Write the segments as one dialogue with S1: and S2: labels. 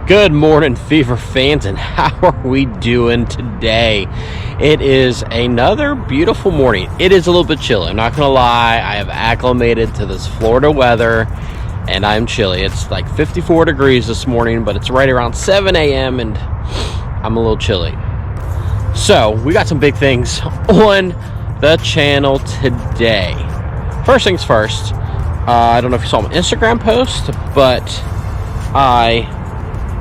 S1: Good morning, Fever fans, and how are we doing today? It is another beautiful morning. It is a little bit chilly, I'm not gonna lie. I have acclimated to this Florida weather and I'm chilly. It's like 54 degrees this morning, but it's right around 7 a.m. and I'm a little chilly. So we got some big things on the channel today. First things first, I don't know if you saw my Instagram post, but I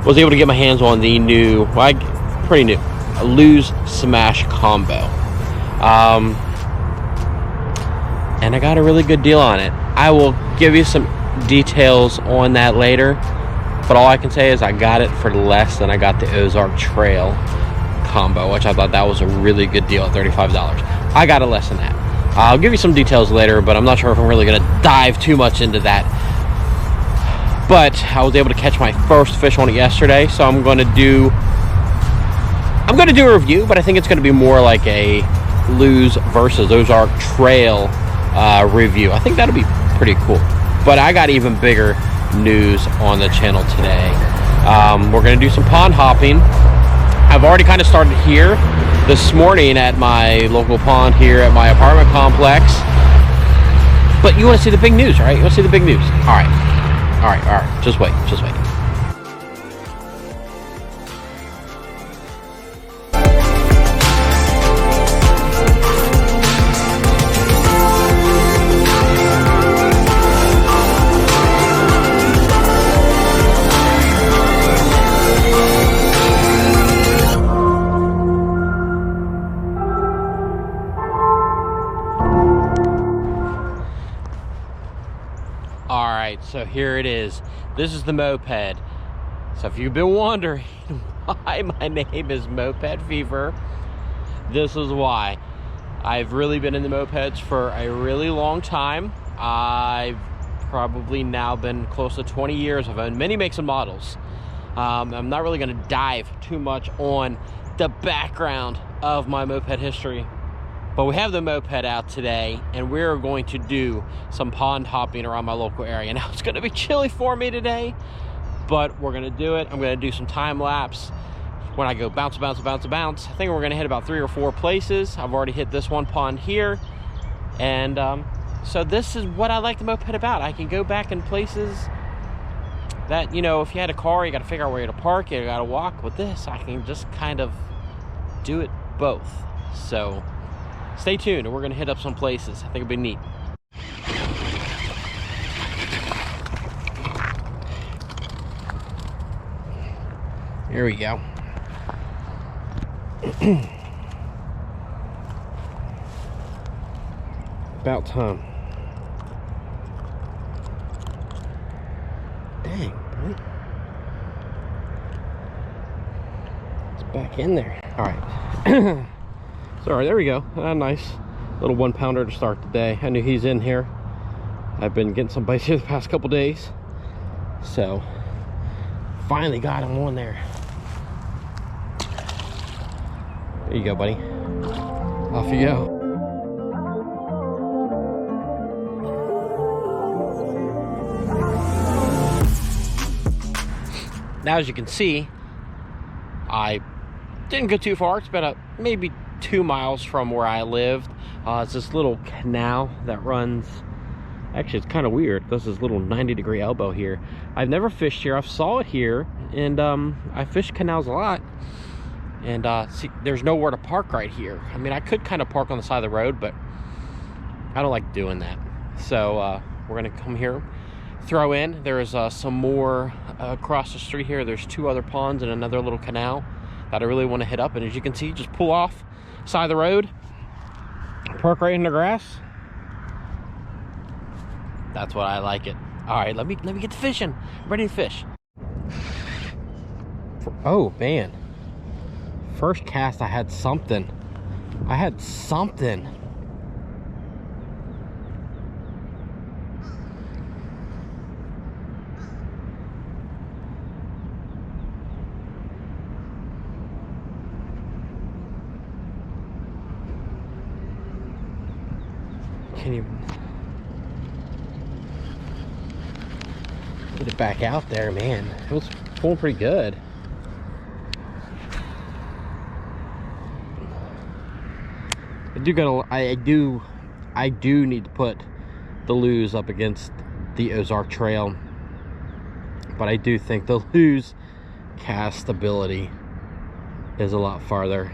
S1: was able to get my hands on the new, pretty new, Lews Smash combo. And I got a really good deal on it. I will give you some details on that later, but all I can say is I got it for less than I got the Ozark Trail combo, which I thought that was a really good deal at $35. I got it less than that. I'll give you some details later, but I'm not sure if I'm really going to dive too much into that. But I was able to catch my first fish on it yesterday, so I'm going to do a review, but I think it's going to be more like a Lews versus Ozark Trail review. I think that'll be pretty cool. But I got even bigger news on the channel today. We're going to do some pond hopping. I've already kind of started here this morning at my local pond here at my apartment complex. But you want to see the big news, right? You want to see the big news. All right. All right, just wait. Alright, so here it is. This is the moped. So if you've been wondering why my name is Moped Fever, this is why. I've really been in the mopeds for a really long time. I've probably now been close to 20 years. I've owned many makes and models. I'm not really going to dive too much on the background of my moped history. But we have the moped out today, and we're going to do some pond hopping around my local area. Now, it's going to be chilly for me today, but we're going to do it. I'm going to do some time lapse when I go bounce. I think we're going to hit about 3 or 4 places. I've already hit this one pond here. And so this is what I like the moped about. I can go back in places that, you know, if you had a car, you got to figure out where to park, you got to walk. With this, I can just kind of do it both. So stay tuned, and we're going to hit up some places. I think it'll be neat. Here we go. About time. Dang, buddy. It's back in there. All right. Sorry, there we go. A nice little 1-pounder to start the day. I knew he's in here. I've been getting some bites here the past couple days. So, finally got him on there. There you go, buddy. Off you go. Now, as you can see, I didn't go too far. It's about maybe 2 miles from where I lived. It's this little canal that runs, actually it's kind of weird, there's this little 90-degree elbow here. I've never fished here. I've saw it here, and I fish canals a lot, and see, there's nowhere to park right here. I mean, I could kind of park on the side of the road, but I don't like doing that. So we're gonna come here, throw in. There's some more across the street here. There's 2 other ponds and another little canal that I really want to hit up, and as you can see, just pull off side of the road, park right in the grass. That's what I like it. All right, let me get to fishing. I'm ready to fish. Oh man, first cast I had something. Can you get it back out there, man? It was pulling pretty good. I do need to put the Lews up against the Ozark Trail, but I do think the Lews cast ability is a lot farther,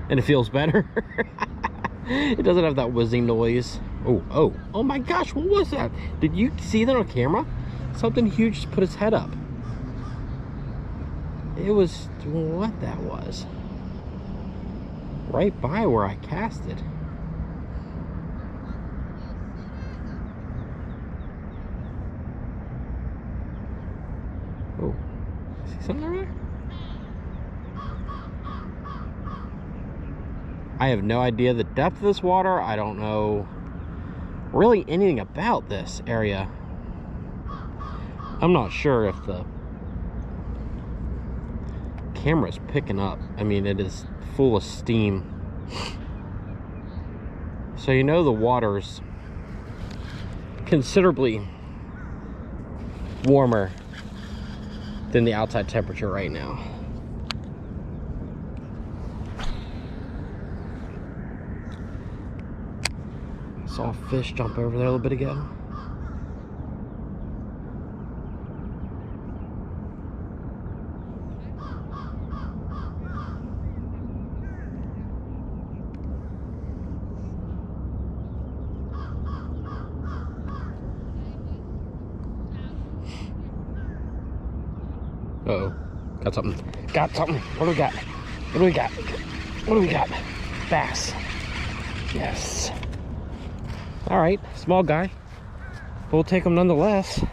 S1: and it feels better. It doesn't have that whizzing noise. Oh my gosh, what was that? Did you see that on camera? Something huge just put its head up. It was what that was. Right by where I cast it. Oh, see something over there? I have no idea the depth of this water. I don't know really anything about this area. I'm not sure if the camera's picking up. I mean, it is full of steam. So you know the water's considerably warmer than the outside temperature right now. Saw a fish jump over there a little bit ago. Uh-oh. Got something. Got something. What do we got? What do we got? What do we got? Bass. Yes. All right, small guy, but we'll take him nonetheless.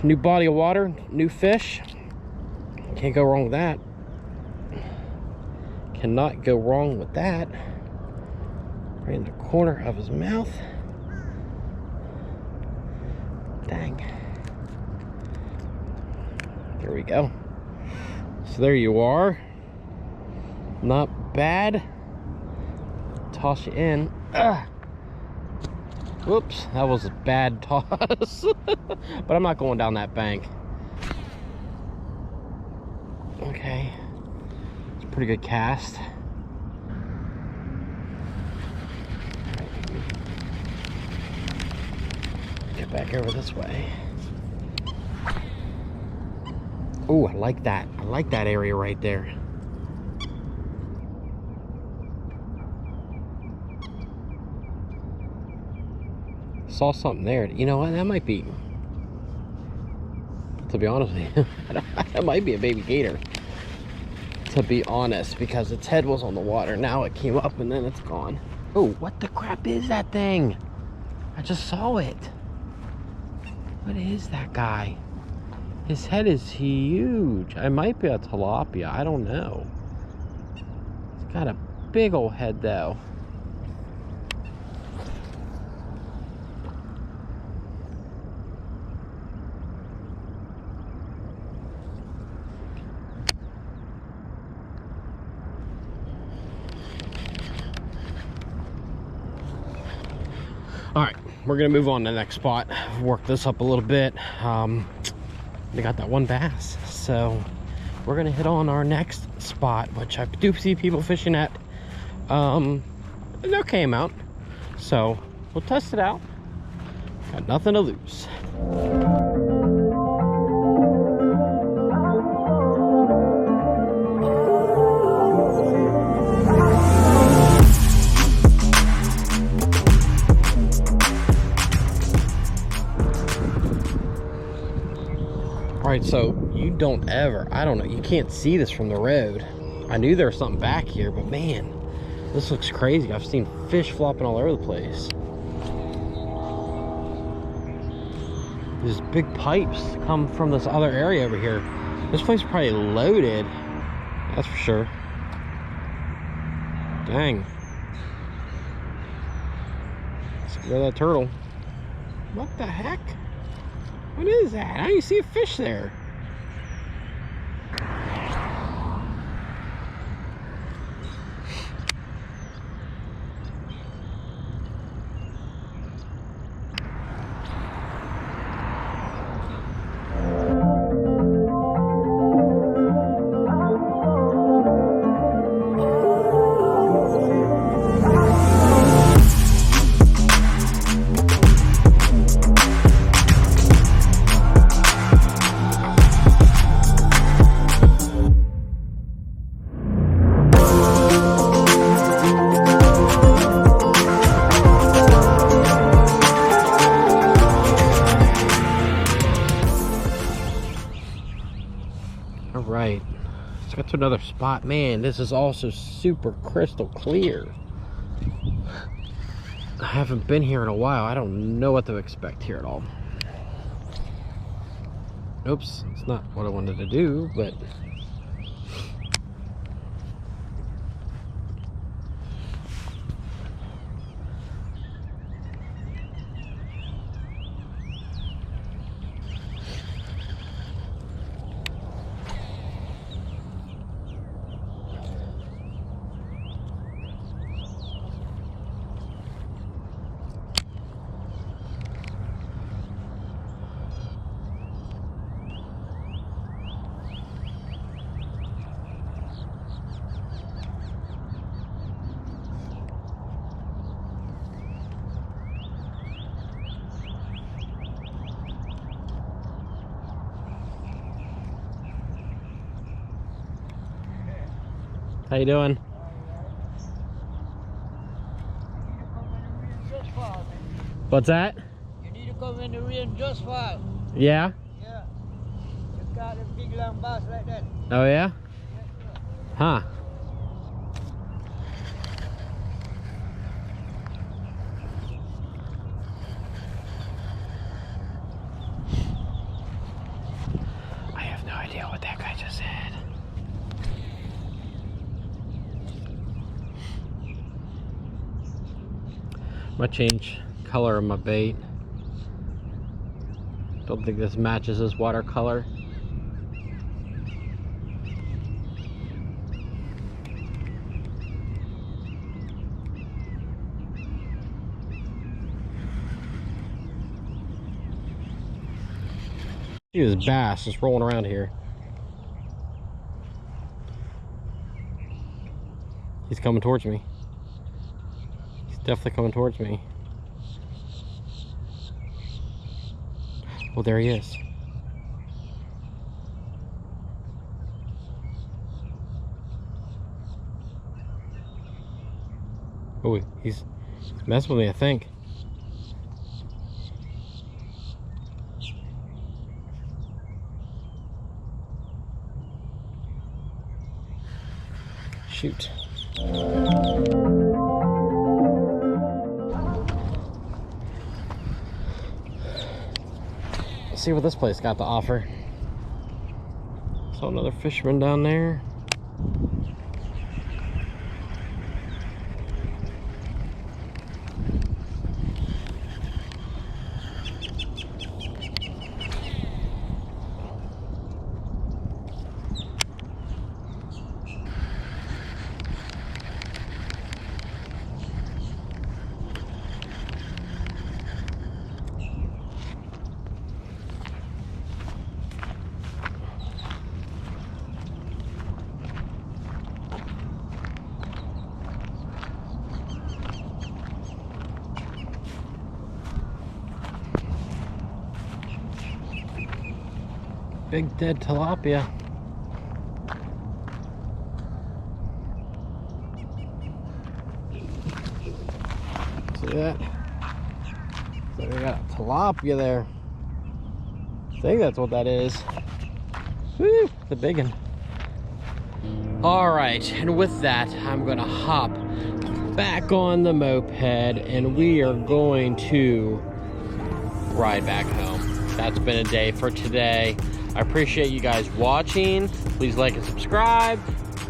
S1: New body of water, new fish. Can't go wrong with that. Cannot go wrong with that. Right in the corner of his mouth. Dang. There we go. So there you are. Not bad. Toss you in. Ugh. Whoops, that was a bad toss. But I'm not going down that bank. Okay, it's a pretty good cast. Get back over this way. Oh, I like that. I like that area right there. Saw something there. You know what? That might be, to be honest with you, that might be a baby gator. To be honest, because its head was on the water. Now it came up and then it's gone. Oh, what the crap is that thing? I just saw it. What is that guy? His head is huge. It might be a tilapia. I don't know. It's got a big old head though. All right, we're gonna move on to the next spot. Work this up a little bit. We got that one bass, so we're gonna hit on our next spot, which I do see people fishing at an okay amount. So we'll test it out. Got nothing to lose. All right, so you don't ever, I don't know, you can't see this from the road. I knew there was something back here, but man, this looks crazy. I've seen fish flopping all over the place. These big pipes come from this other area over here. This place is probably loaded, that's for sure. Dang. Let's get rid of that turtle. What the heck? What is that? I didn't see a fish there. to another spot. Man, this is also super crystal clear. I haven't been here in a while. I don't know what to expect here at all. Oops, it's not what I wanted to do, but how you doing? What's that?
S2: You need to come in the rain just fine.
S1: Yeah?
S2: Yeah. You got a big long bus like that.
S1: Oh yeah? Huh. I have no idea what that guy just said. I'm gonna change color of my bait. Don't think this matches his watercolor. See this bass just rolling around here. He's coming towards me. He's definitely coming towards me. Oh, there he is. Oh, he's messing with me, I think. Shoot. Let's see what this place got to offer. Saw another fisherman down there. Big dead tilapia. See that? So we got a tilapia there. I think that's what that is. Woo, the big one. All right, and with that, I'm gonna hop back on the moped and we are going to ride back home. That's been a day for today. I appreciate you guys watching. Please like and subscribe.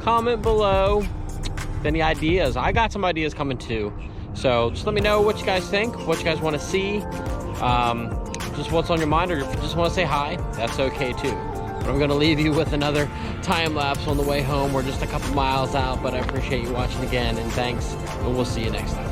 S1: Comment below with any ideas. I got some ideas coming too. So just let me know what you guys think, what you guys want to see. Just what's on your mind, or if you just want to say hi, that's okay too. But I'm going to leave you with another time lapse on the way home. We're just a couple miles out, but I appreciate you watching again, and thanks, and we'll see you next time.